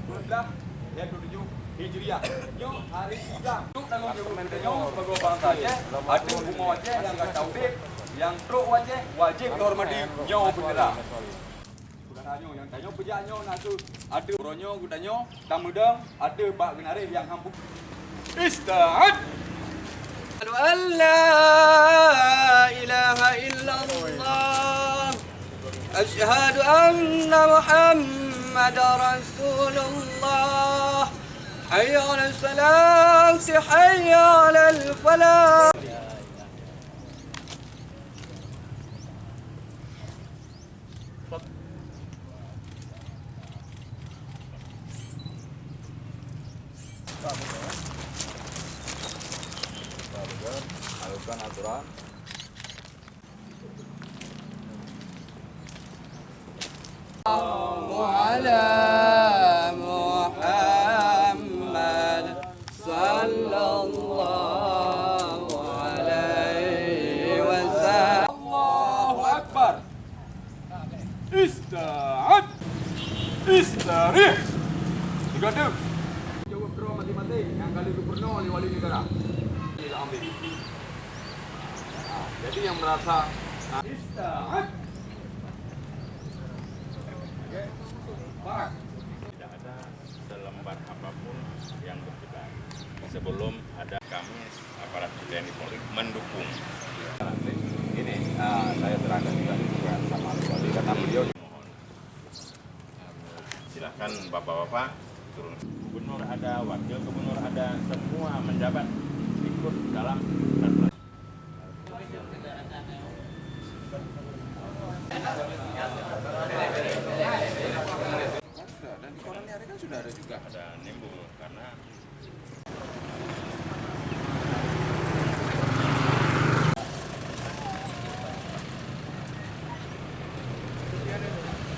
19 ya 27 Hijriah. Nyo hari Islam. Itu dalam nyo sebagai bangsa Aceh ada bunga Aceh yang enggak taubib, yang truk Aceh wajib dihormati nyo bendera. Nyo yang tanyo pejaknyo nasu ada ronyo gudanyo tamudang ada bak genare yang hampuk. Ista'ad. أشهد أن لا إله إلا الله أشهد أن محمد رسول الله حي على الصلاة حي على الفلاح. Alukan aturan. على محمد صلى الله عليه وسلم. Allahu Akbar. Ista'ad. Istarih. Tiga tu. Jawab draw mati-mati yang kali gubernur oleh wali negara. Ambil. Jadi yang merasa Ista'ad. Tidak ada selembar apapun yang berkibar sebelum ada kami aparat TNI Polri mendukung. Ini saya serahkan juga sama wali karena beliau Mohon silakan bapak-bapak turun. Gubernur ada, wakil gubernur ada, semua menjabat ikut dalam dan di koran hari kan sudah ada juga. ada nimbul karena